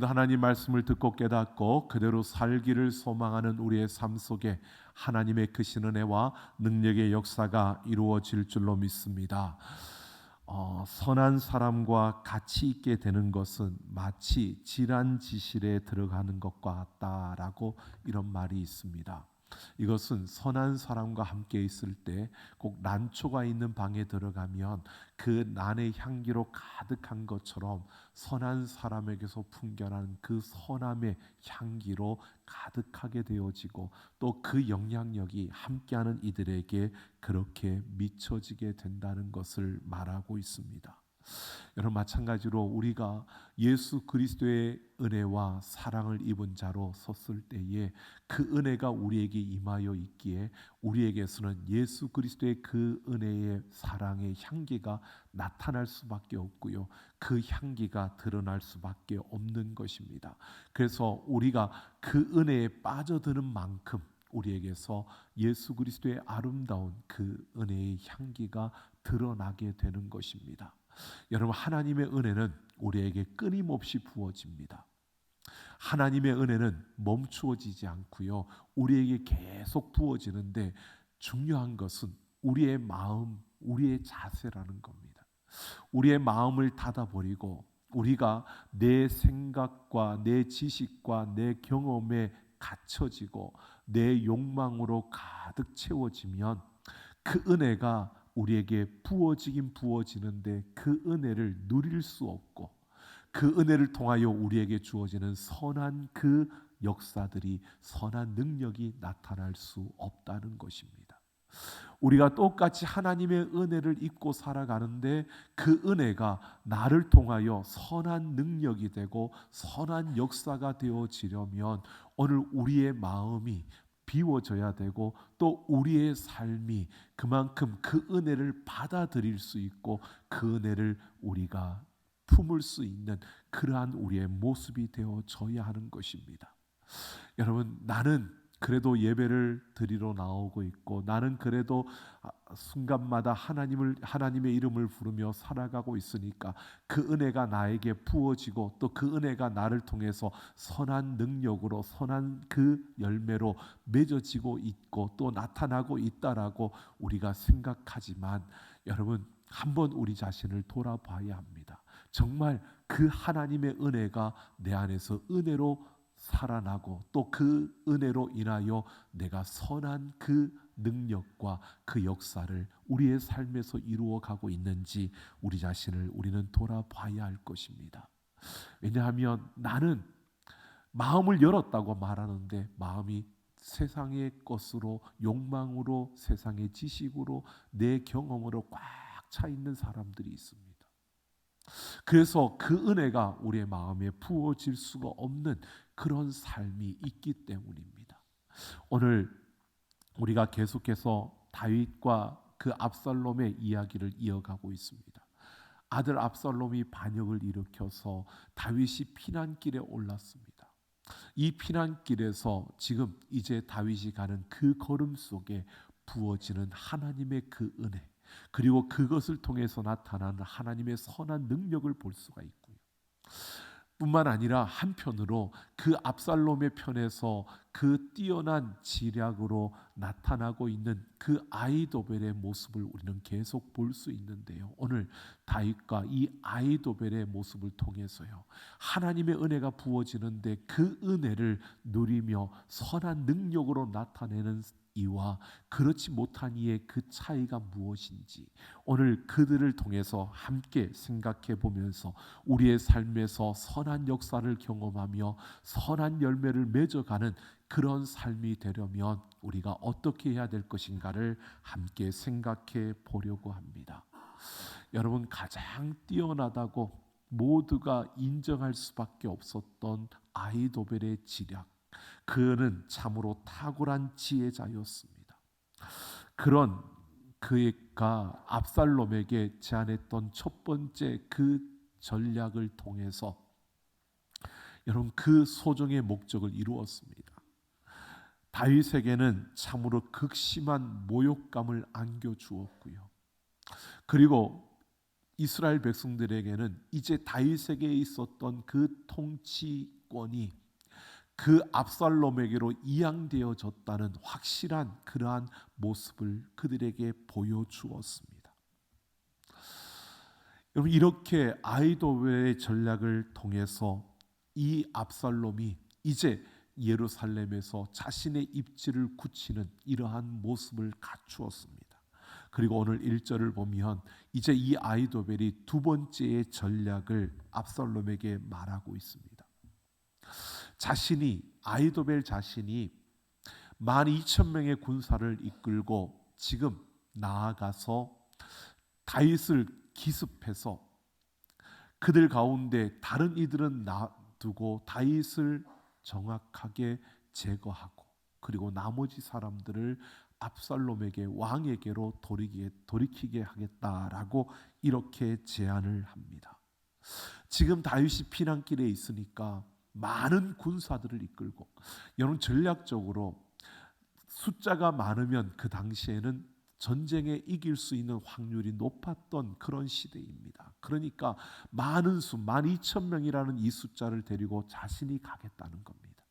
오늘도 하나님 말씀을 듣고 깨닫고 그대로 살기를 소망하는 우리의 삶 속에 하나님의 크신 은혜와 능력의 역사가 이루어질 줄로 믿습니다. 선한 사람과 같이 있게 되는 것은 마치 질환 지실에 들어가는 것과 같다라고 이런 말이 있습니다. 이것은 선한 사람과 함께 있을 때 꼭 난초가 있는 방에 들어가면 그 난의 향기로 가득한 것처럼 선한 사람에게서 풍겨나는 그 선함의 향기로 가득하게 되어지고 또 그 영향력이 함께하는 이들에게 그렇게 미쳐지게 된다는 것을 말하고 있습니다. 여러분, 마찬가지로 우리가 예수 그리스도의 은혜와 사랑을 입은 자로 섰을 때에 그 은혜가 우리에게 임하여 있기에 우리에게서는 예수 그리스도의 그 은혜의 사랑의 향기가 나타날 수밖에 없고요, 그 향기가 드러날 수밖에 없는 것입니다. 그래서 우리가 그 은혜에 빠져드는 만큼 우리에게서 예수 그리스도의 아름다운 그 은혜의 향기가 드러나게 되는 것입니다. 여러분, 하나님의 은혜는 우리에게 끊임없이 부어집니다. 하나님의 은혜는 멈추어지지 않고요, 우리에게 계속 부어지는데 중요한 것은 우리의 마음, 우리의 자세라는 겁니다. 우리의 마음을 닫아버리고 우리가 내 생각과 내 지식과 내 경험에 갇혀지고 내 욕망으로 가득 채워지면 그 은혜가 우리에게 부어지긴 부어지는데 그 은혜를 누릴 수 없고 그 은혜를 통하여 우리에게 주어지는 선한 그 역사들이, 선한 능력이 나타날 수 없다는 것입니다. 우리가 똑같이 하나님의 은혜를 입고 살아가는데 그 은혜가 나를 통하여 선한 능력이 되고 선한 역사가 되어지려면 오늘 우리의 마음이 비워져야 되고 또 우리의 삶이 그만큼 그 은혜를 받아들일 수 있고 그 은혜를 우리가 품을 수 있는 그러한 우리의 모습이 되어져야 하는 것입니다. 여러분, 나는 그래도 예배를 드리러 나오고 있고 나는 그래도 순간마다 하나님의 이름을 부르며 살아가고 있으니까 그 은혜가 나에게 부어지고 또 그 은혜가 나를 통해서 선한 능력으로 선한 그 열매로 맺어지고 있고 또 나타나고 있다라고 우리가 생각하지만 여러분, 한번 우리 자신을 돌아봐야 합니다. 정말 그 하나님의 은혜가 내 안에서 은혜로 살아나고 또 그 은혜로 인하여 내가 선한 그 능력과 그 역사를 우리의 삶에서 이루어가고 있는지 우리 자신을 우리는 돌아봐야 할 것입니다. 왜냐하면 나는 마음을 열었다고 말하는데 마음이 세상의 것으로, 욕망으로, 세상의 지식으로, 내 경험으로 꽉 차 있는 사람들이 있습니다. 그래서 그 은혜가 우리의 마음에 부어질 수가 없는 그런 삶이 있기 때문입니다. 오늘 우리가 계속해서 다윗과 그 압살롬의 이야기를 이어가고 있습니다. 아들 압살롬이 반역을 일으켜서 다윗이 피난길에 올랐습니다. 이 피난길에서 지금 이제 다윗이 가는 그 걸음 속에 부어지는 하나님의 그 은혜, 그리고 그것을 통해서 나타나는 하나님의 선한 능력을 볼 수가 있고요. 뿐만 아니라 한편으로 그 압살롬의 편에서 그 뛰어난 지략으로 나타나고 있는 그 아이도벨의 모습을 우리는 계속 볼 수 있는데요. 오늘 다윗과 이 아이도벨의 모습을 통해서요, 하나님의 은혜가 부어지는데 그 은혜를 누리며 선한 능력으로 나타내는 이와 그렇지 못한 이의 그 차이가 무엇인지 오늘 그들을 통해서 함께 생각해 보면서 우리의 삶에서 선한 역사를 경험하며 선한 열매를 맺어가는 그런 삶이 되려면 우리가 어떻게 해야 될 것인가를 함께 생각해 보려고 합니다. 여러분, 가장 뛰어나다고 모두가 인정할 수밖에 없었던 아히도벨의 지략, 그는 참으로 탁월한 지혜자였습니다. 그런 그가 압살롬에게 제안했던 첫 번째 그 전략을 통해서 여러분 그 소정의 목적을 이루었습니다. 다윗에게는 참으로 극심한 모욕감을 안겨주었고요. 그리고 이스라엘 백성들에게는 이제 다윗에게 있었던 그 통치권이 그 압살롬에게로 이양되어졌다는 확실한 그러한 모습을 그들에게 보여주었습니다. 여러분, 이렇게 아히도벨의 전략을 통해서 이 압살롬이 이제 예루살렘에서 자신의 입지를 굳히는 이러한 모습을 갖추었습니다. 그리고 오늘 1절을 보면 이제 이 아히도벨이 두 번째의 전략을 압살롬에게 말하고 있습니다. 아히도벨 자신이 12,000명의 군사를 이끌고 지금 나아가서 다윗을 기습해서 그들 가운데 다른 이들은 놔두고 다윗을 정확하게 제거하고 그리고 나머지 사람들을 압살롬에게 왕에게로 돌이키게 하겠다라고 이렇게 제안을 합니다. 지금 다윗이 피난길에 있으니까 많은 군사들을 이끌고, 여러분 전략적으로 숫자가 많으면 그 당시에는 전쟁에 이길 수 있는 확률이 높았던 그런 시대입니다. 그러니까 많은 수 12,000명이라는 이 숫자를 데리고 자신이 가겠다는 겁니다.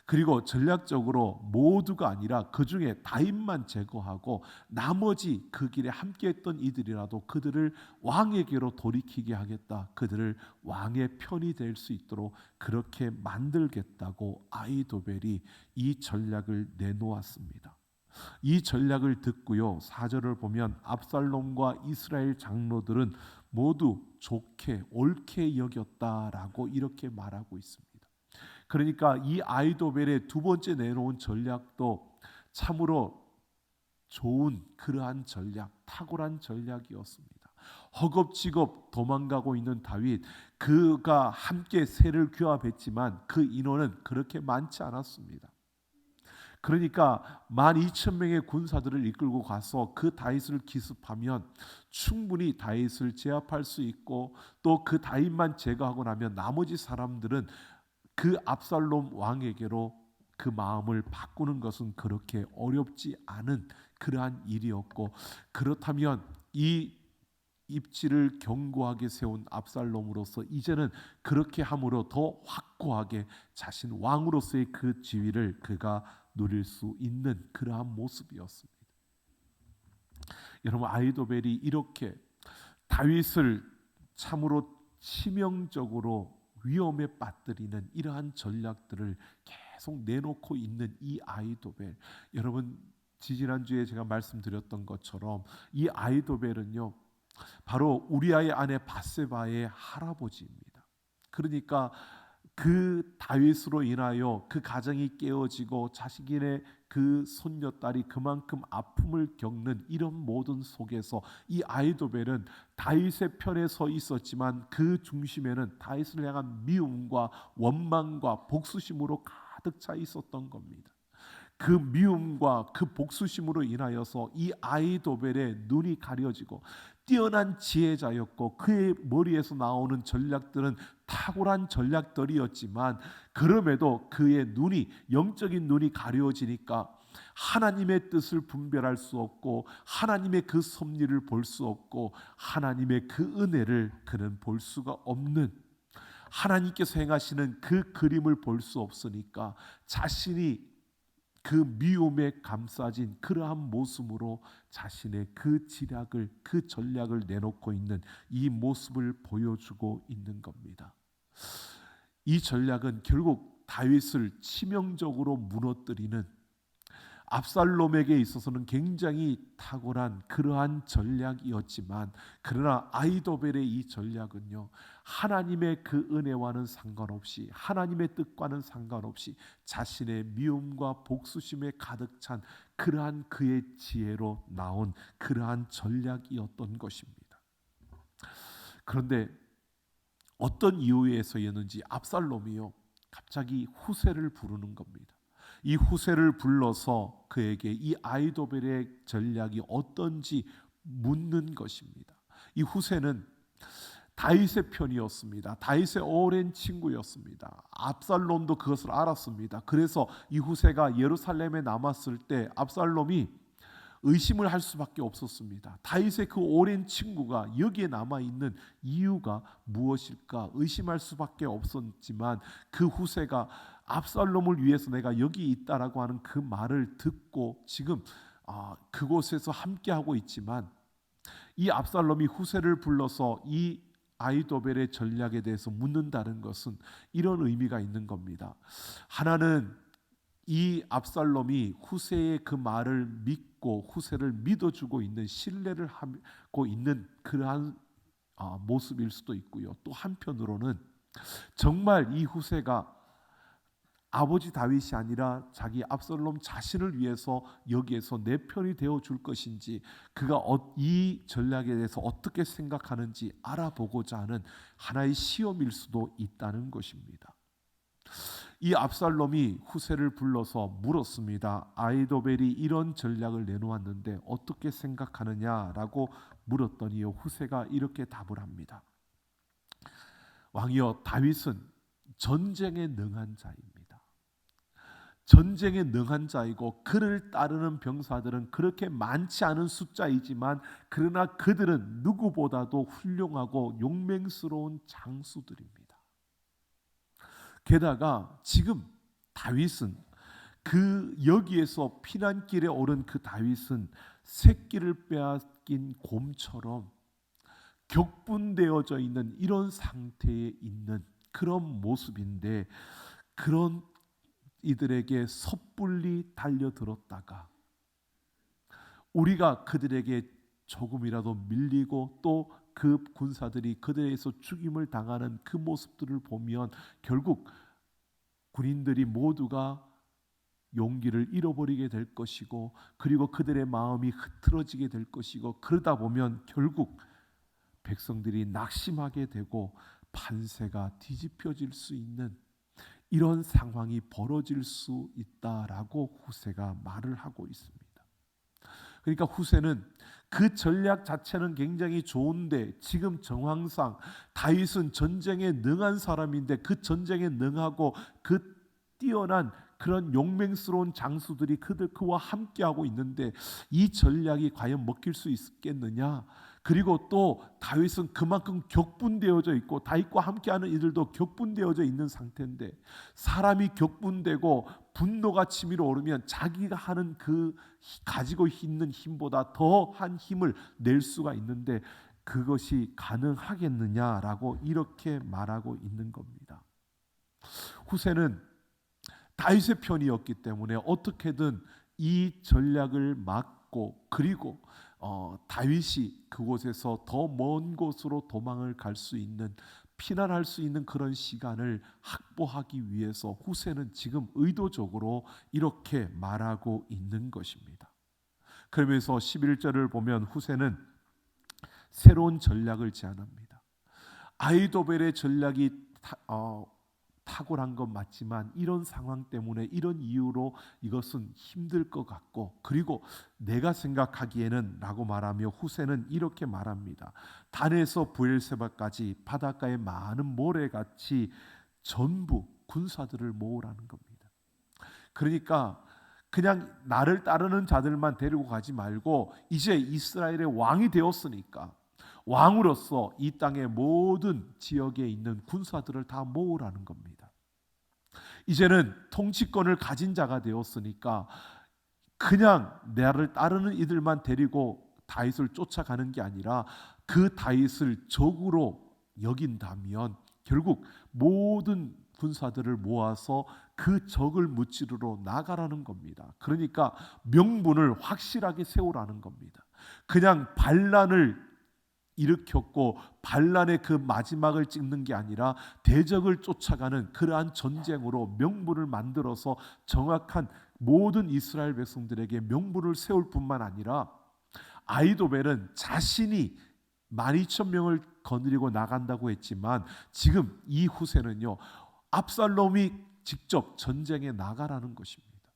그리고 전략적으로 모두가 아니라 그 중에 다윗만 제거하고 나머지 그 길에 함께했던 이들이라도 그들을 왕에게로 돌이키게 하겠다. 그들을 왕의 편이 될 수 있도록 그렇게 만들겠다고 아히도벨이 이 전략을 내놓았습니다. 이 전략을 듣고요, 4절을 보면 압살롬과 이스라엘 장로들은 모두 좋게 옳게 여겼다라고 이렇게 말하고 있습니다. 그러니까 이 아히도벨의 두 번째 내놓은 전략도 참으로 좋은 그러한 전략, 탁월한 전략이었습니다. 허겁지겁 도망가고 있는 다윗, 그가 함께 세를 규합했지만 그 인원은 그렇게 많지 않았습니다. 그러니까 12,000명의 군사들을 이끌고 가서 그 다윗을 기습하면 충분히 다윗을 제압할 수 있고, 또 그 다윗만 제거하고 나면 나머지 사람들은 그 압살롬 왕에게로 그 마음을 바꾸는 것은 그렇게 어렵지 않은 그러한 일이었고, 그렇다면 이 입지를 견고하게 세운 압살롬으로서 이제는 그렇게 함으로 더 확고하게 자신 왕으로서의 그 지위를 그가 누릴 수 있는 그러한 모습이었습니다. 여러분, 아히도벨이 이렇게 다윗을 참으로 치명적으로 위험에 빠뜨리는 이러한 전략들을 계속 내놓고 있는 이 아히도벨, 여러분 지지난주에 제가 말씀드렸던 것처럼 이 아히도벨은요 바로 우리아의 아내 밧세바의 할아버지입니다. 그러니까 그 다윗으로 인하여 그 가정이 깨어지고 자식인의 그 손녀딸이 그만큼 아픔을 겪는 이런 모든 속에서 이 아히도벨은 다윗의 편에 서 있었지만 그 중심에는 다윗을 향한 미움과 원망과 복수심으로 가득 차 있었던 겁니다. 그 미움과 그 복수심으로 인하여서 이 아히도벨의 눈이 가려지고, 뛰어난 지혜자였고 그의 머리에서 나오는 전략들은 탁월한 전략들이었지만 그럼에도 그의 눈이, 영적인 눈이 가려지니까 하나님의 뜻을 분별할 수 없고 하나님의 그 섭리를 볼 수 없고 하나님의 그 은혜를 그는 볼 수가 없는, 하나님께서 행하시는 그 그림을 볼 수 없으니까 자신이 그 미움에 감싸진 그러한 모습으로 자신의 그 지략을, 그 전략을 내놓고 있는 이 모습을 보여주고 있는 겁니다. 이 전략은 결국 다윗을 치명적으로 무너뜨리는, 압살롬에게 있어서는 굉장히 탁월한 그러한 전략이었지만, 그러나 아히도벨의 이 전략은요 하나님의 그 은혜와는 상관없이, 하나님의 뜻과는 상관없이 자신의 미움과 복수심에 가득 찬 그러한 그의 지혜로 나온 그러한 전략이었던 것입니다. 그런데 어떤 이유에서였는지 압살롬이요 갑자기 후세를 부르는 겁니다. 이 후세를 불러서 그에게 이 아히도벨의 전략이 어떤지 묻는 것입니다. 이 후세는 다윗의 편이었습니다. 다윗의 오랜 친구였습니다. 압살롬도 그것을 알았습니다. 그래서 이 후세가 예루살렘에 남았을 때 압살롬이 의심을 할 수밖에 없었습니다. 다윗의 그 오랜 친구가 여기에 남아 있는 이유가 무엇일까 의심할 수밖에 없었지만, 그 후세가 압살롬을 위해서 내가 여기 있다라고 하는 그 말을 듣고 지금 그곳에서 함께하고 있지만, 이 압살롬이 후세를 불러서 이 아히도벨의 전략에 대해서 묻는다는 것은 이런 의미가 있는 겁니다. 하나는 이 압살롬이 후세의 그 말을 믿고 후세를 믿어주고 있는, 신뢰를 하고 있는 그러한 모습일 수도 있고요. 또 한편으로는 정말 이 후세가 아버지 다윗이 아니라 자기 압살롬 자신을 위해서 여기에서 내 편이 되어 줄 것인지, 그가 이 전략에 대해서 어떻게 생각하는지 알아보고자 하는 하나의 시험일 수도 있다는 것입니다. 이 압살롬이 후세를 불러서 물었습니다. 아히도벨이 이런 전략을 내놓았는데 어떻게 생각하느냐라고 물었더니 후세가 이렇게 답을 합니다. 왕이여, 다윗은 전쟁에 능한 자입니다. 전쟁에 능한 자이고 그를 따르는 병사들은 그렇게 많지 않은 숫자이지만, 그러나 그들은 누구보다도 훌륭하고 용맹스러운 장수들입니다. 게다가 지금 다윗은 여기에서 피난길에 오른 그 다윗은 새끼를 빼앗긴 곰처럼 격분되어져 있는 이런 상태에 있는 그런 모습인데, 그런 이들에게 섣불리 달려들었다가 우리가 그들에게 조금이라도 밀리고 또 그 군사들이 그들에게서 죽임을 당하는 그 모습들을 보면 결국 군인들이 모두가 용기를 잃어버리게 될 것이고, 그리고 그들의 마음이 흐트러지게 될 것이고, 그러다 보면 결국 백성들이 낙심하게 되고 판세가 뒤집혀질 수 있는 이런 상황이 벌어질 수 있다라고 후세가 말을 하고 있습니다. 그러니까 후세는 그 전략 자체는 굉장히 좋은데, 지금 정황상 다윗은 전쟁에 능한 사람인데 그 전쟁에 능하고 그 뛰어난 그런 용맹스러운 장수들이 그와 함께하고 있는데 이 전략이 과연 먹힐 수 있겠느냐. 그리고 또 다윗은 그만큼 격분되어져 있고 다윗과 함께하는 이들도 격분되어져 있는 상태인데, 사람이 격분되고 분노가 치밀어 오르면 자기가 하는 그 가지고 있는 힘보다 더한 힘을 낼 수가 있는데 그것이 가능하겠느냐라고 이렇게 말하고 있는 겁니다. 후세는 다윗의 편이었기 때문에 어떻게든 이 전략을 막고, 그리고 다윗이 그곳에서 더 먼 곳으로 도망을 갈 수 있는, 피난할 수 있는 그런 시간을 확보하기 위해서 후세는 지금 의도적으로 이렇게 말하고 있는 것입니다. 그러면서 11절을 보면 후세는 새로운 전략을 제안합니다. 아히도벨의 전략이 탁월한 건 맞지만 이런 상황 때문에, 이런 이유로 이것은 힘들 것 같고, 그리고 내가 생각하기에는 라고 말하며 후세는 이렇게 말합니다. 단에서 브엘세바까지 바닷가의 많은 모래같이 전부 군사들을 모으라는 겁니다. 그러니까 그냥 나를 따르는 자들만 데리고 가지 말고, 이제 이스라엘의 왕이 되었으니까 왕으로서 이 땅의 모든 지역에 있는 군사들을 다 모으라는 겁니다. 이제는 통치권을 가진 자가 되었으니까 그냥 나를 따르는 이들만 데리고 다윗을 쫓아가는 게 아니라 그 다윗을 적으로 여긴다면 결국 모든 군사들을 모아서 그 적을 무찌르러 나가라는 겁니다. 그러니까 명분을 확실하게 세우라는 겁니다. 그냥 반란을 일으켰고 반란의 그 마지막을 찍는 게 아니라 대적을 쫓아가는 그러한 전쟁으로 명분을 만들어서 정확한 모든 이스라엘 백성들에게 명분을 세울 뿐만 아니라, 아히도벨은 자신이 12,000명을 거느리고 나간다고 했지만 지금 이 후세는요, 압살롬이 직접 전쟁에 나가라는 것입니다.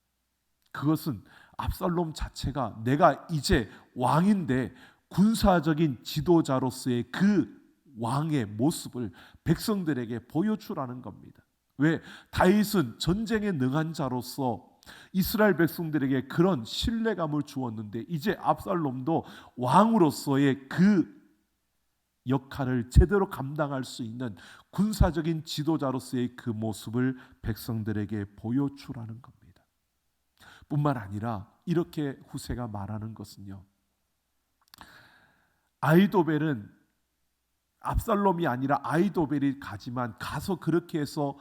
그것은 압살롬 자체가 내가 이제 왕인데 군사적인 지도자로서의 그 왕의 모습을 백성들에게 보여주라는 겁니다. 왜? 다윗은 전쟁에 능한 자로서 이스라엘 백성들에게 그런 신뢰감을 주었는데 이제 압살롬도 왕으로서의 그 역할을 제대로 감당할 수 있는 군사적인 지도자로서의 그 모습을 백성들에게 보여주라는 겁니다. 뿐만 아니라 이렇게 후세가 말하는 것은요, 아히도벨은 압살롬이 아니라 아히도벨이 가지만 가서 그렇게 해서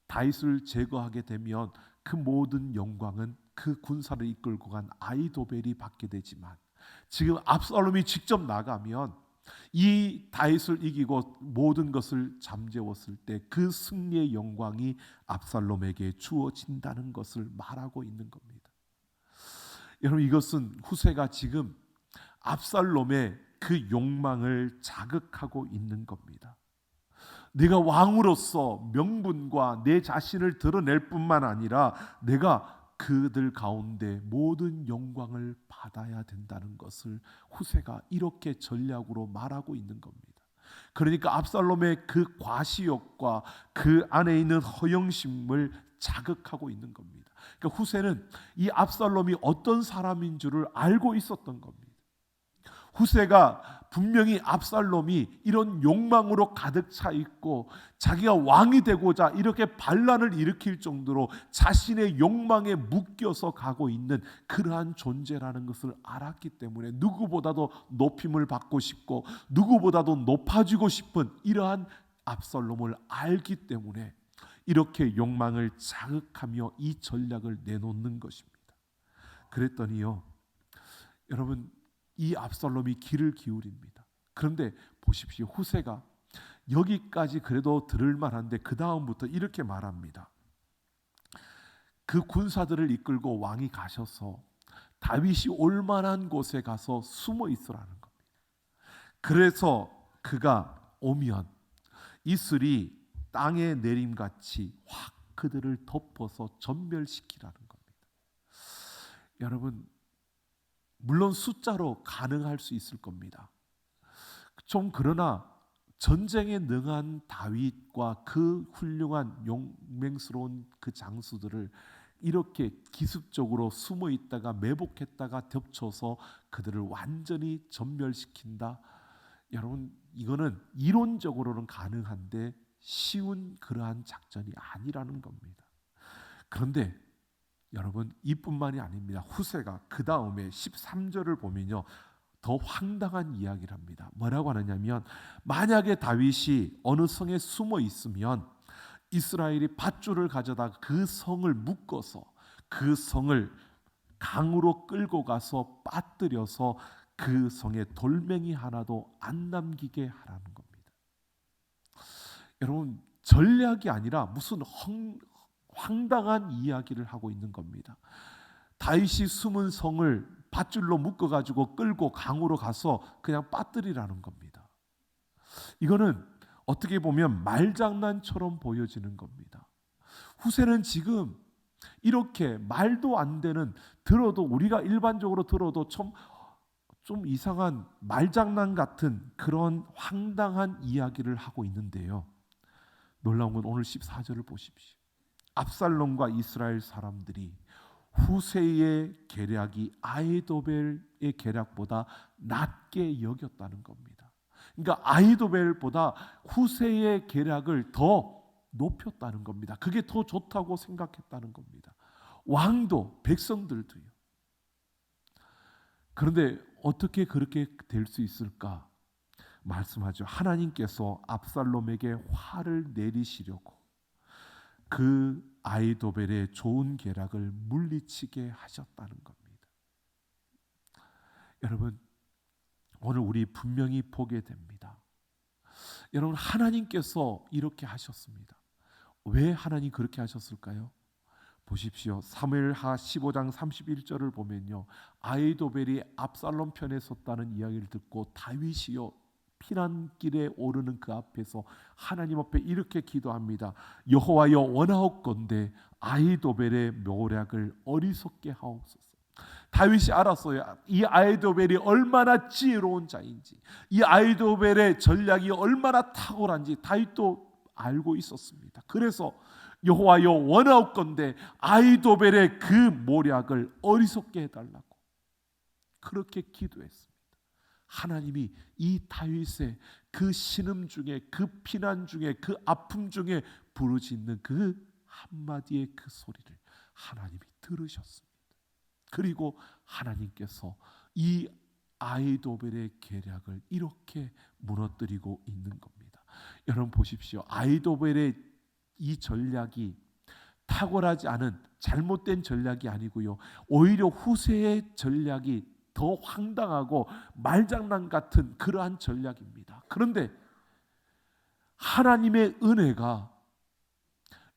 다윗을 제거하게 되면 그 모든 영광은 그 군사를 이끌고 간 아히도벨이 받게 되지만 지금 압살롬이 직접 나가면 이 다윗을 이기고 모든 것을 잠재웠을 때 그 승리의 영광이 압살롬에게 주어진다는 것을 말하고 있는 겁니다. 여러분, 이것은 후세가 지금 압살롬의 그 욕망을 자극하고 있는 겁니다. 내가 왕으로서 명분과 내 자신을 드러낼 뿐만 아니라 내가 그들 가운데 모든 영광을 받아야 된다는 것을 후세가 이렇게 전략으로 말하고 있는 겁니다. 그러니까 압살롬의 그 과시욕과 그 안에 있는 허영심을 자극하고 있는 겁니다. 그러니까 후세는 이 압살롬이 어떤 사람인 줄을 알고 있었던 겁니다. 후세가 분명히 압살롬이 이런 욕망으로 가득 차 있고 자기가 왕이 되고자 이렇게 반란을 일으킬 정도로 자신의 욕망에 묶여서 가고 있는 그러한 존재라는 것을 알았기 때문에 누구보다도 높임을 받고 싶고 누구보다도 높아지고 싶은 이러한 압살롬을 알기 때문에 이렇게 욕망을 자극하며 이 전략을 내놓는 것입니다. 그랬더니요, 여러분, 이 압살롬이 귀를 기울입니다. 그런데 보십시오, 후세가 여기까지 그래도 들을 만한데 그 다음부터 이렇게 말합니다. 그 군사들을 이끌고 왕이 가셔서 다윗이 올 만한 곳에 가서 숨어 있으라는 겁니다. 그래서 그가 오면 이슬이 땅에 내림같이 확 그들을 덮어서 전멸시키라는 겁니다. 여러분, 물론 숫자로 가능할 수 있을 겁니다. 좀 그러나 전쟁에 능한 다윗과 그 훌륭한 용맹스러운 그 장수들을 이렇게 기습적으로 숨어 있다가 매복했다가 덮쳐서 그들을 완전히 전멸시킨다. 여러분, 이거는 이론적으로는 가능한데 쉬운 그러한 작전이 아니라는 겁니다. 그런데 여러분, 이뿐만이 아닙니다. 후세가 그 다음에 13절을 보면요, 더 황당한 이야기를 합니다. 뭐라고 하느냐면, 만약에 다윗이 어느 성에 숨어 있으면 이스라엘이 밧줄을 가져다 그 성을 묶어서 그 성을 강으로 끌고 가서 빠뜨려서 그 성에 돌멩이 하나도 안 남기게 하라는 겁니다. 여러분, 전략이 아니라 무슨 황당한 이야기를 하고 있는 겁니다. 다윗이 숨은 성을 밧줄로 묶어가지고 끌고 강으로 가서 그냥 빠뜨리라는 겁니다. 이거는 어떻게 보면 말장난처럼 보여지는 겁니다. 후세는 지금 이렇게 말도 안 되는, 들어도 우리가 일반적으로 들어도 좀 이상한 말장난 같은 그런 황당한 이야기를 하고 있는데요. 놀라운 건 오늘 14절을 보십시오. 압살롬과 이스라엘 사람들이 후세의 계략이 아히도벨의 계략보다 낮게 여겼다는 겁니다. 그러니까 아히도벨보다 후세의 계략을 더 높였다는 겁니다. 그게 더 좋다고 생각했다는 겁니다. 왕도 백성들도요. 그런데 어떻게 그렇게 될 수 있을까? 말씀하죠. 하나님께서 압살롬에게 화를 내리시려고 그 아히도벨의 좋은 계략을 물리치게 하셨다는 겁니다. 여러분, 오늘 우리 분명히 보게 됩니다. 여러분, 하나님께서 이렇게 하셨습니다. 왜 하나님 그렇게 하셨을까요? 보십시오. 사무엘하 15장 31절을 보면요, 아히도벨이 압살롬 편에 섰다는 이야기를 듣고 다윗이요 피난길에 오르는 그 앞에서 하나님 앞에 이렇게 기도합니다. 여호와여, 원하옵건대 아히도벨의 謀략을 어리석게 하옵소서. 다윗이 알았어요. 이 아히도벨이 얼마나 지혜로운 자인지, 이 아히도벨의 전략이 얼마나 탁월한지 다윗도 알고 있었습니다. 그래서 여호와여 원하옵건대 아이도벨의 그 모략을 어리석게 해달라고 그렇게 기도했습니다. 하나님이 이 다윗의 그 신음 중에, 그 피난 중에, 그 아픔 중에 부르짖는 그 한마디의 그 소리를 하나님이 들으셨습니다. 그리고 하나님께서 이 아이도벨의 계략을 이렇게 무너뜨리고 있는 겁니다. 여러분 보십시오. 아이도벨의 이 전략이 탁월하지 않은 잘못된 전략이 아니고요, 오히려 후세의 전략이 더 황당하고 말장난 같은 그러한 전략입니다. 그런데 하나님의 은혜가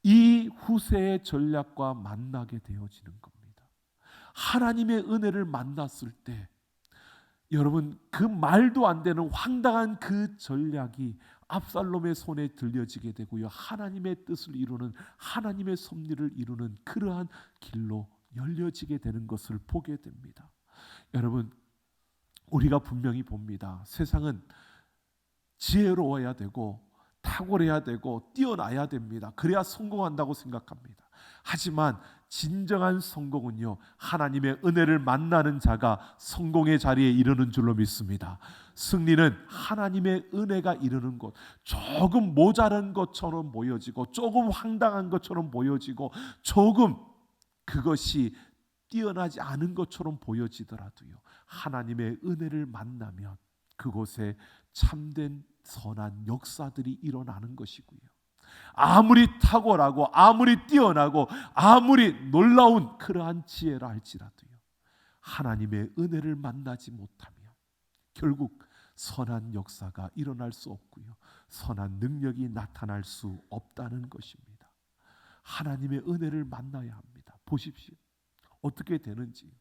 이 후세의 전략과 만나게 되어지는 겁니다. 하나님의 은혜를 만났을 때 여러분 그 말도 안 되는 황당한 그 전략이 압살롬의 손에 들려지게 되고요, 하나님의 뜻을 이루는, 하나님의 섭리를 이루는 그러한 길로 열려지게 되는 것을 보게 됩니다. 여러분 우리가 분명히 봅니다. 세상은 지혜로워야 되고 탁월해야 되고 뛰어나야 됩니다. 그래야 성공한다고 생각합니다. 하지만 진정한 성공은요, 하나님의 은혜를 만나는 자가 성공의 자리에 이르는 줄로 믿습니다. 승리는 하나님의 은혜가 이르는 곳, 조금 모자란 것처럼 보여지고 조금 황당한 것처럼 보여지고 조금 그것이 뛰어나지 않은 것처럼 보여지더라도요, 하나님의 은혜를 만나면 그곳에 참된 선한 역사들이 일어나는 것이고요, 아무리 탁월하고 아무리 뛰어나고 아무리 놀라운 그러한 지혜라 할지라도요, 하나님의 은혜를 만나지 못하면 결국 선한 역사가 일어날 수 없고요, 선한 능력이 나타날 수 없다는 것입니다. 하나님의 은혜를 만나야 합니다. 보십시오, 어떻게 되는지.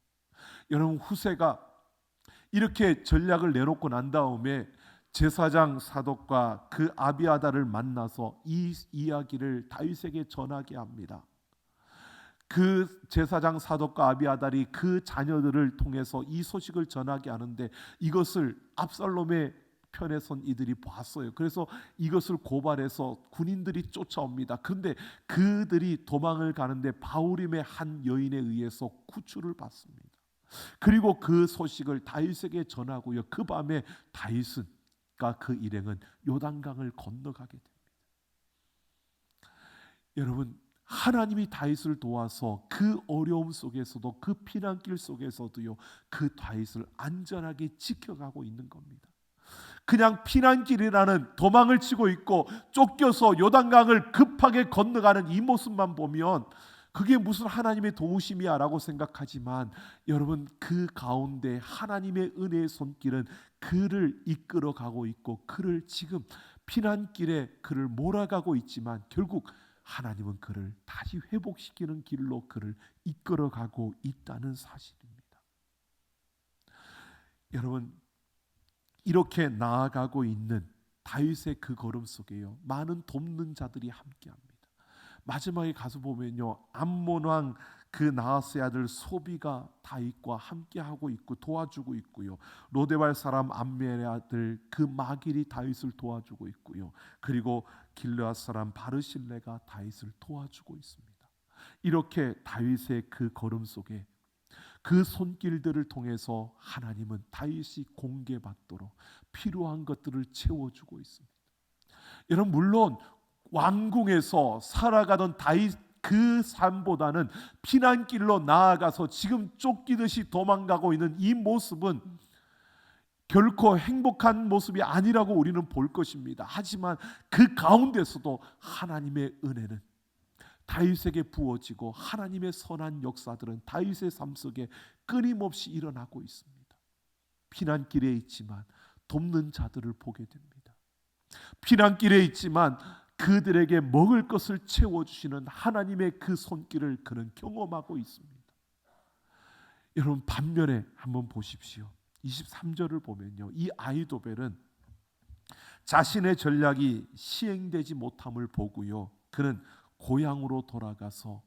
여러분 후세가 이렇게 전략을 내놓고 난 다음에 제사장 사독과 그 아비아달을 만나서 이 이야기를 다윗에게 전하게 합니다. 그 제사장 사독과 아비아달이 그 자녀들을 통해서 이 소식을 전하게 하는데 이것을 압살롬의 편에 선 이들이 봤어요. 그래서 이것을 고발해서 군인들이 쫓아옵니다. 그런데 그들이 도망을 가는데 바후림의 한 여인에 의해서 구출을 받습니다. 그리고 그 소식을 다윗에게 전하고요, 그 밤에 다윗은 그 일행은 요단강을 건너가게 됩니다. 여러분 하나님이 다윗을 도와서 그 어려움 속에서도, 그 피난길 속에서도요, 그 다윗을 안전하게 지켜가고 있는 겁니다. 그냥 피난길이라는 도망을 치고 있고 쫓겨서 요단강을 급하게 건너가는 이 모습만 보면 그게 무슨 하나님의 도우심이야 라고 생각하지만, 여러분 그 가운데 하나님의 은혜의 손길은 그를 이끌어가고 있고 그를 지금 피난길에 그를 몰아가고 있지만 결국 하나님은 그를 다시 회복시키는 길로 그를 이끌어가고 있다는 사실입니다. 여러분 이렇게 나아가고 있는 다윗의 그 걸음 속에요, 많은 돕는 자들이 함께합니다. 마지막에 가서 보면요, 암몬 왕 그 나하스의 아들 소비가 다윗과 함께하고 있고 도와주고 있고요, 로데발 사람 암멜의 아들 그 마길이 다윗을 도와주고 있고요, 그리고 길르앗 사람 바르실레가 다윗을 도와주고 있습니다. 이렇게 다윗의 그 걸음 속에 그 손길들을 통해서 하나님은 다윗이 공개받도록 필요한 것들을 채워주고 있습니다. 여러분 물론 왕궁에서 살아가던 다윗 그 삶보다는 피난길로 나아가서 지금 쫓기듯이 도망가고 있는 이 모습은 결코 행복한 모습이 아니라고 우리는 볼 것입니다. 하지만 그 가운데서도 하나님의 은혜는 다윗에게 부어지고 하나님의 선한 역사들은 다윗의 삶 속에 끊임없이 일어나고 있습니다. 피난길에 있지만 돕는 자들을 보게 됩니다. 피난길에 있지만 그들에게 먹을 것을 채워주시는 하나님의 그 손길을 그는 경험하고 있습니다. 여러분 반면에 한번 보십시오. 23절을 보면요, 이 아히도벨은 자신의 전략이 시행되지 못함을 보고요, 그는 고향으로 돌아가서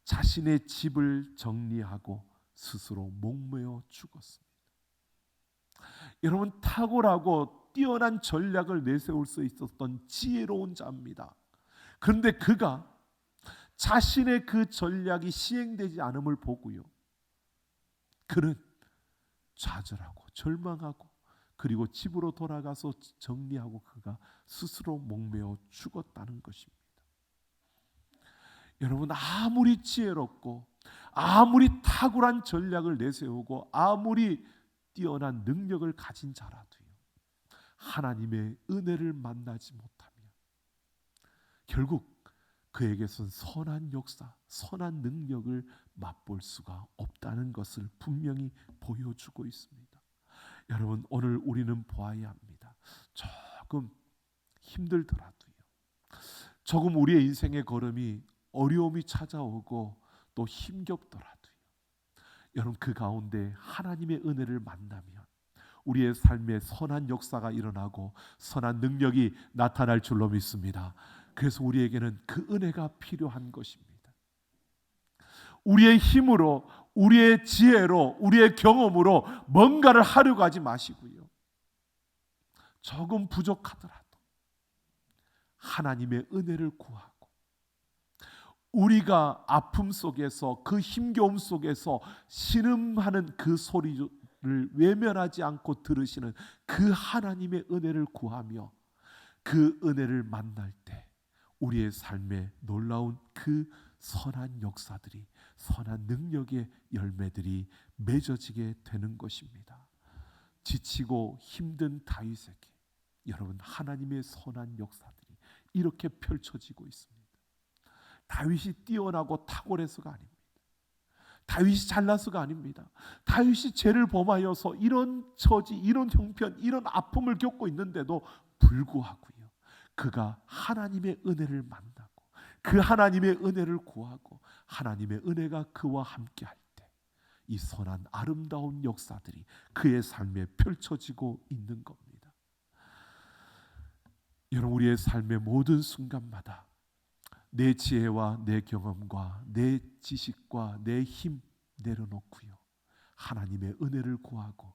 자신의 집을 정리하고 스스로 목매어 죽었습니다. 여러분 탁월하고 뛰어난 전략을 내세울 수 있었던 지혜로운 자입니다. 그런데 그가 자신의 그 전략이 시행되지 않음을 보고요, 그는 좌절하고 절망하고 그리고 집으로 돌아가서 정리하고 그가 스스로 목매어 죽었다는 것입니다. 여러분, 아무리 지혜롭고 아무리 탁월한 전략을 내세우고 아무리 뛰어난 능력을 가진 자라도요, 하나님의 은혜를 만나지 못하면 결국 그에게선 선한 역사, 선한 능력을 맛볼 수가 없다는 것을 분명히 보여주고 있습니다. 여러분, 오늘 우리는 보아야 합니다. 조금 힘들더라도요, 조금 우리의 인생의 걸음이 어려움이 찾아오고 또 힘겹더라도요, 여러분, 그 가운데 하나님의 은혜를 만나면 우리의 삶에 선한 역사가 일어나고 선한 능력이 나타날 줄로 믿습니다. 그래서 우리에게는 그 은혜가 필요한 것입니다. 우리의 힘으로, 우리의 지혜로, 우리의 경험으로 뭔가를 하려고 하지 마시고요, 조금 부족하더라도 하나님의 은혜를 구하고 우리가 아픔 속에서, 그 힘겨움 속에서 신음하는 그 소리를 외면하지 않고 들으시는 그 하나님의 은혜를 구하며 그 은혜를 만날 때 우리의 삶에 놀라운 그 선한 역사들이, 선한 능력의 열매들이 맺어지게 되는 것입니다. 지치고 힘든 다윗에게 여러분, 하나님의 선한 역사들이 이렇게 펼쳐지고 있습니다. 다윗이 뛰어나고 탁월해서가 아닙니다. 다윗이 잘나서가 아닙니다. 다윗이 죄를 범하여서 이런 처지, 이런 형편, 이런 아픔을 겪고 있는데도 불구하고요, 그가 하나님의 은혜를 만나고 그 하나님의 은혜를 구하고 하나님의 은혜가 그와 함께 할 때 이 선한 아름다운 역사들이 그의 삶에 펼쳐지고 있는 겁니다. 여러분, 우리의 삶의 모든 순간마다 내 지혜와 내 경험과 내 지식과 내 힘 내려놓고요, 하나님의 은혜를 구하고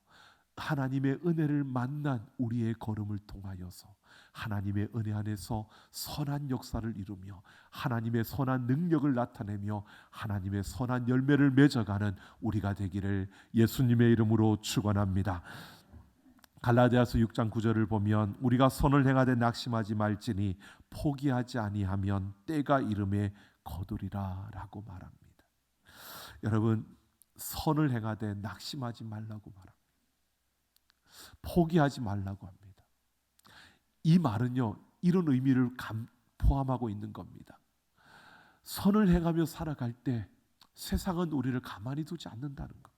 하나님의 은혜를 만난 우리의 걸음을 통하여서 하나님의 은혜 안에서 선한 역사를 이루며 하나님의 선한 능력을 나타내며 하나님의 선한 열매를 맺어가는 우리가 되기를 예수님의 이름으로 축원합니다. 갈라디아서 6장 9절을 보면 우리가 선을 행하되 낙심하지 말지니 포기하지 아니하면 때가 이름에 거두리라 라고 말합니다. 여러분, 선을 행하되 낙심하지 말라고 말합니다. 포기하지 말라고 합니다. 이 말은요, 이런 의미를 포함하고 있는 겁니다. 선을 행하며 살아갈 때 세상은 우리를 가만히 두지 않는다는 겁니다.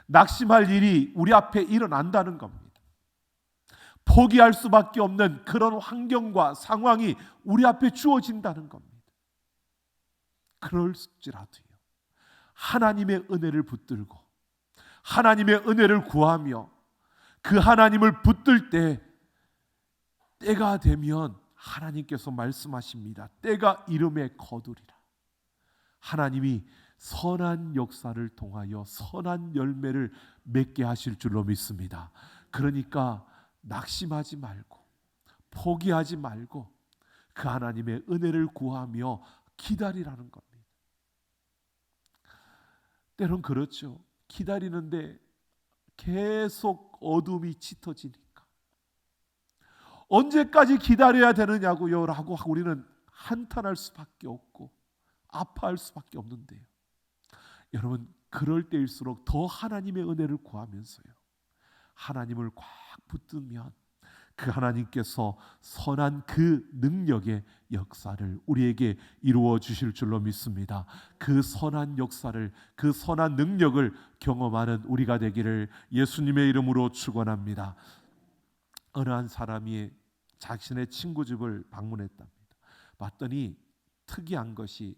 낙심할 일이 우리 앞에 일어난다는 겁니다. 포기할 수밖에 없는 그런 환경과 상황이 우리 앞에 주어진다는 겁니다. 그럴지라도요, 하나님의 은혜를 붙들고 하나님의 은혜를 구하며 그 하나님을 붙들 때 때가 되면 하나님께서 말씀하십니다. 때가 이름에 거두리라. 하나님이 선한 역사를 통하여 선한 열매를 맺게 하실 줄로 믿습니다. 그러니까 낙심하지 말고 포기하지 말고 그 하나님의 은혜를 구하며 기다리라는 겁니다. 때론 그렇죠. 기다리는데 계속 어둠이 짙어지니까 언제까지 기다려야 되느냐고요 라고 우리는 한탄할 수밖에 없고 아파할 수밖에 없는데요, 여러분, 그럴 때일수록 더 하나님의 은혜를 구하면서요, 하나님을 꽉 붙들면 그 하나님께서 선한 그 능력의 역사를 우리에게 이루어 주실 줄로 믿습니다. 그 선한 역사를, 그 선한 능력을 경험하는 우리가 되기를 예수님의 이름으로 축원합니다. 어느 한 사람이 자신의 친구 집을 방문했답니다. 봤더니 특이한 것이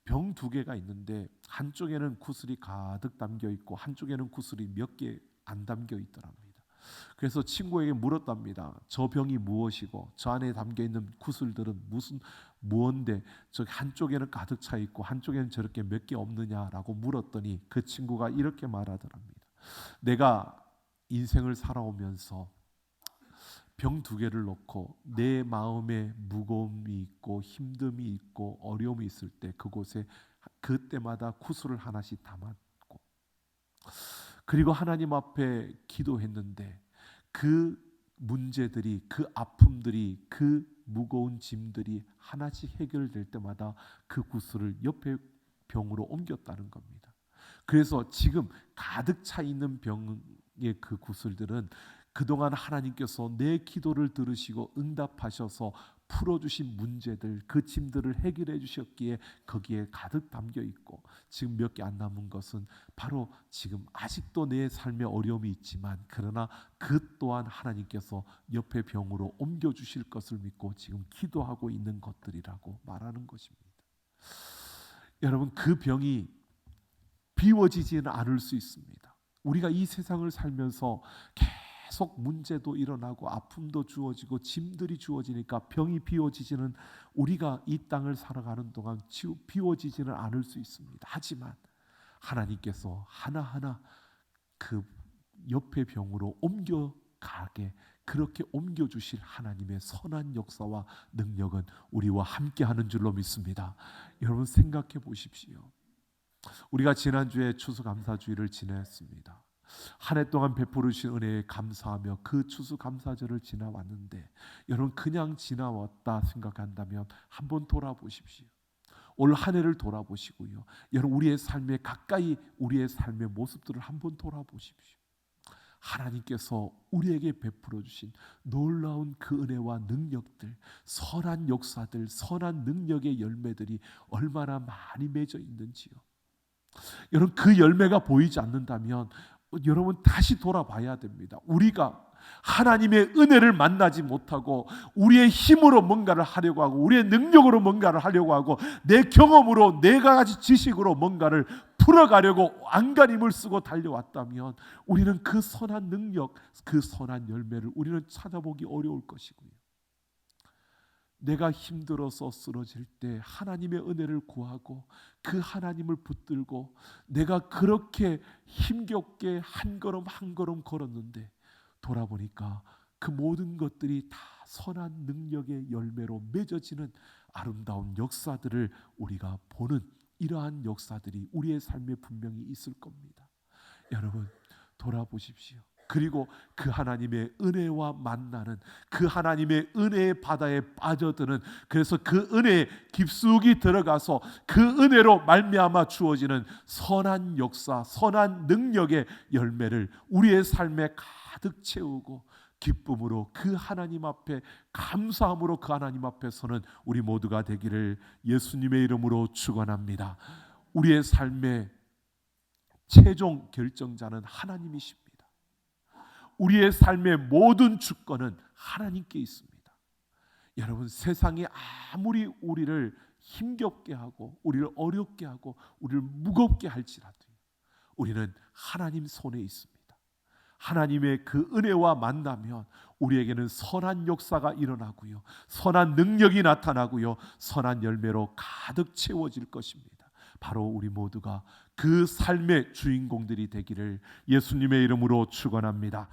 병 2개가 있는데 한쪽에는 구슬이 가득 담겨 있고 한쪽에는 구슬이 몇 개 안 담겨 있더랍니다. 그래서 친구에게 물었답니다. 저 병이 무엇이고 저 안에 담겨 있는 구슬들은 무언데 저 한쪽에는 가득 차 있고 한쪽에는 저렇게 몇 개 없느냐라고 물었더니 그 친구가 이렇게 말하더랍니다. 내가 인생을 살아오면서 병 두 개를 놓고 내 마음에 무거움이 있고 힘듦이 있고 어려움이 있을 때 그곳에 그때마다 구슬을 하나씩 담았고, 그리고 하나님 앞에 기도했는데 그 문제들이, 그 아픔들이, 그 무거운 짐들이 하나씩 해결될 때마다 그 구슬을 옆에 병으로 옮겼다는 겁니다. 그래서 지금 가득 차 있는 병의 그 구슬들은 그동안 하나님께서 내 기도를 들으시고 응답하셔서 풀어주신 문제들, 그 짐들을 해결해 주셨기에 거기에 가득 담겨 있고, 지금 몇 개 안 남은 것은 바로 지금 아직도 내 삶에 어려움이 있지만 그러나 그 또한 하나님께서 옆에 병으로 옮겨주실 것을 믿고 지금 기도하고 있는 것들이라고 말하는 것입니다. 여러분, 그 병이 비워지지는 않을 수 있습니다. 우리가 이 세상을 살면서 계속 문제도 일어나고 아픔도 주어지고 짐들이 주어지니까 병이 비워지지는, 우리가 이 땅을 살아가는 동안 비워지지는 않을 수 있습니다. 하지만 하나님께서 하나하나 그 옆의 병으로 옮겨가게, 그렇게 옮겨주실 하나님의 선한 역사와 능력은 우리와 함께하는 줄로 믿습니다. 여러분, 생각해 보십시오. 우리가 지난주에 추수감사주일을 지냈습니다. 한 해 동안 베풀으신 은혜에 감사하며 그 추수감사절을 지나왔는데, 여러분 그냥 지나왔다 생각한다면 한번 돌아보십시오. 올 한 해를 돌아보시고요, 여러분 우리의 삶에 가까이 우리의 삶의 모습들을 한번 돌아보십시오. 하나님께서 우리에게 베풀어 주신 놀라운 그 은혜와 능력들, 선한 역사들, 선한 능력의 열매들이 얼마나 많이 맺어 있는지요. 여러분, 그 열매가 보이지 않는다면 여러분 다시 돌아봐야 됩니다. 우리가 하나님의 은혜를 만나지 못하고 우리의 힘으로 뭔가를 하려고 하고 우리의 능력으로 뭔가를 하려고 하고 내 경험으로 네 가지 지식으로 뭔가를 풀어가려고 안간힘을 쓰고 달려왔다면 우리는 그 선한 능력, 그 선한 열매를 우리는 찾아보기 어려울 것이고요. 내가 힘들어서 쓰러질 때 하나님의 은혜를 구하고 그 하나님을 붙들고 내가 그렇게 힘겹게 한 걸음 한 걸음 걸었는데 돌아보니까 그 모든 것들이 다 선한 능력의 열매로 맺어지는 아름다운 역사들을 우리가 보는, 이러한 역사들이 우리의 삶에 분명히 있을 겁니다. 여러분, 돌아보십시오. 그리고 그 하나님의 은혜와 만나는, 그 하나님의 은혜의 바다에 빠져드는, 그래서 그 은혜에 깊숙이 들어가서 그 은혜로 말미암아 주어지는 선한 역사, 선한 능력의 열매를 우리의 삶에 가득 채우고 기쁨으로 그 하나님 앞에, 감사함으로 그 하나님 앞에 서는 우리 모두가 되기를 예수님의 이름으로 축원합니다. 우리의 삶의 최종 결정자는 하나님이십니다. 우리의 삶의 모든 주권은 하나님께 있습니다. 여러분, 세상이 아무리 우리를 힘겹게 하고 우리를 어렵게 하고 우리를 무겁게 할지라도 우리는 하나님 손에 있습니다. 하나님의 그 은혜와 만나면 우리에게는 선한 역사가 일어나고요, 선한 능력이 나타나고요, 선한 열매로 가득 채워질 것입니다. 바로 우리 모두가 그 삶의 주인공들이 되기를 예수님의 이름으로 축원합니다.